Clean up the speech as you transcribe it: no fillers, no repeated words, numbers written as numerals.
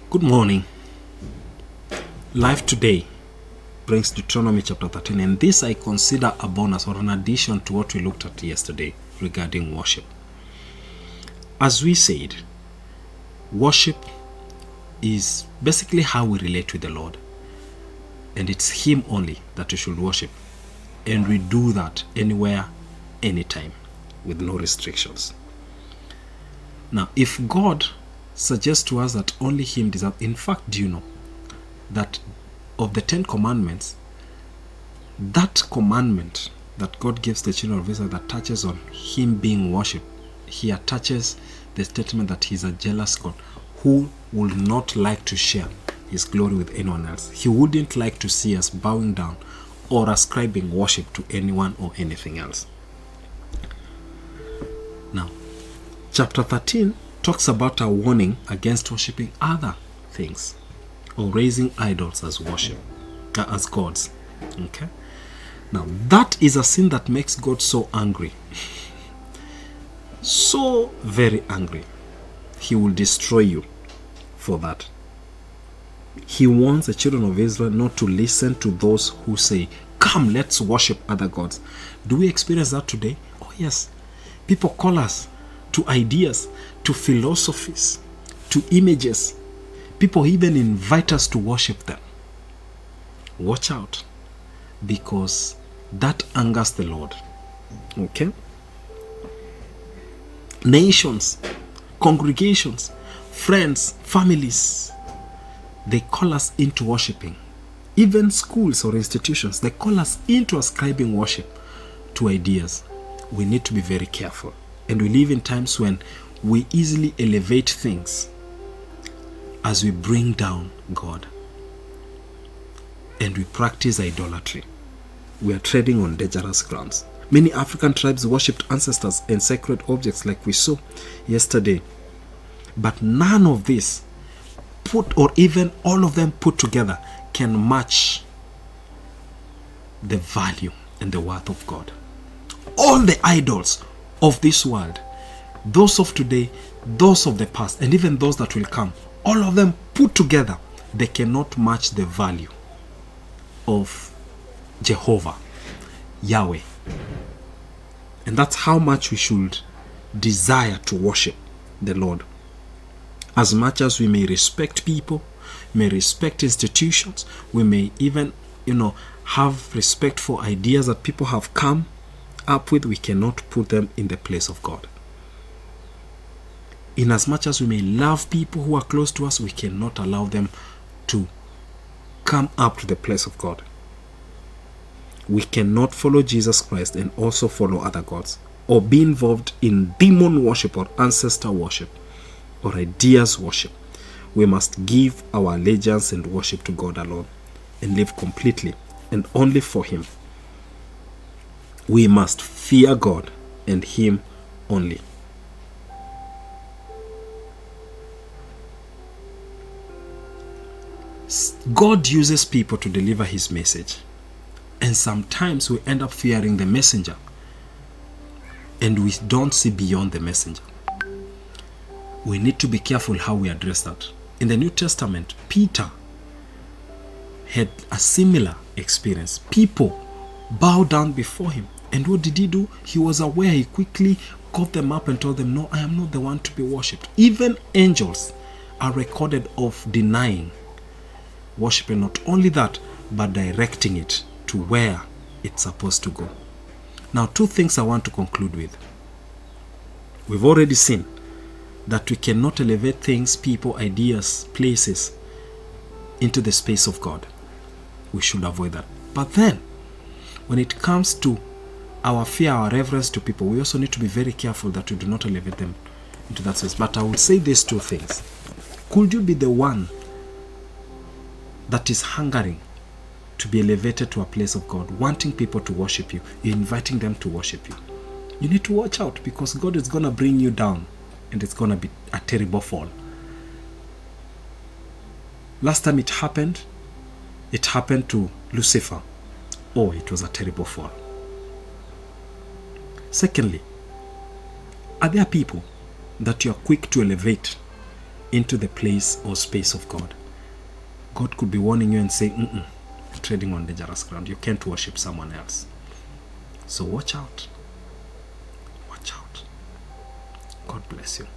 Good morning. Life today brings Deuteronomy chapter 13, and this I consider a bonus or an addition to what we looked at yesterday regarding worship. As we said, worship is basically how we relate with the Lord, and it's Him only that we should worship, and we do that anywhere, anytime, with no restrictions. Now, if God suggests to us that only Him deserves, in fact, do you know that of the 10 commandments, that commandment that God gives the children of Israel that touches on Him being worshipped, He attaches the statement that He's a jealous God who would not like to share His glory with anyone else. He wouldn't like to see us bowing down or ascribing worship to anyone or anything else. Now, chapter 13 talks about a warning against worshipping other things or raising idols as worship, as gods. Okay? Now, that is a sin that makes God so angry. So very angry. He will destroy you for that. He warns the children of Israel not to listen to those who say, "Come, let's worship other gods." Do we experience that today? Oh yes. People call us to ideas, to philosophies, to images. People even invite us to worship them. Watch out, because that angers the Lord. Okay? Nations, congregations, friends, families, they call us into worshiping. Even schools or institutions, they call us into ascribing worship to ideas. We need to be very careful. And we live in times when we easily elevate things as we bring down God. And we practice idolatry. We are treading on dangerous grounds. Many African tribes worshipped ancestors and sacred objects like we saw yesterday. But none of this, or even all of them put together, can match the value and the worth of God. All the idols of this world, those of today, those of the past, and even those that will come, all of them put together, they cannot match the value of Jehovah, Yahweh. And that's how much we should desire to worship the Lord. As much as we may respect people, may respect institutions, we may even, have respect for ideas that people have come up with, we cannot put them in the place of God. In as much as we may love people who are close to us, we cannot allow them to come up to the place of God. We cannot follow Jesus Christ and also follow other gods, or be involved in demon worship or ancestor worship or ideas worship. We must give our allegiance and worship to God alone and live completely and only for Him. We must fear God and Him only. God uses people to deliver His message, and sometimes we end up fearing the messenger and we don't see beyond the messenger. We need to be careful how we address that. In the New Testament, Peter had a similar experience. People bowed down before him, and what did he do? He was aware. He quickly caught them up and told them, "No, I am not the one to be worshipped." Even angels are recorded of denying worship, and not only that, but directing it to where it's supposed to go. Now, two things I want to conclude with. We've already seen that we cannot elevate things, people, ideas, places into the space of God. We should avoid that. But then, when it comes to our fear, our reverence to people, we also need to be very careful that we do not elevate them into that space. But I will say these two things. Could you be the one that is hungering to be elevated to a place of God, wanting people to worship you, you're inviting them to worship you? You need to watch out, because God is going to bring you down, and it's going to be a terrible fall. Last time it happened to Lucifer. Oh, it was a terrible fall. Secondly, are there people that you are quick to elevate into the place or space of God. God could be warning you and saying, you're treading on dangerous ground. You can't worship someone else. So watch out. Watch out. God bless you.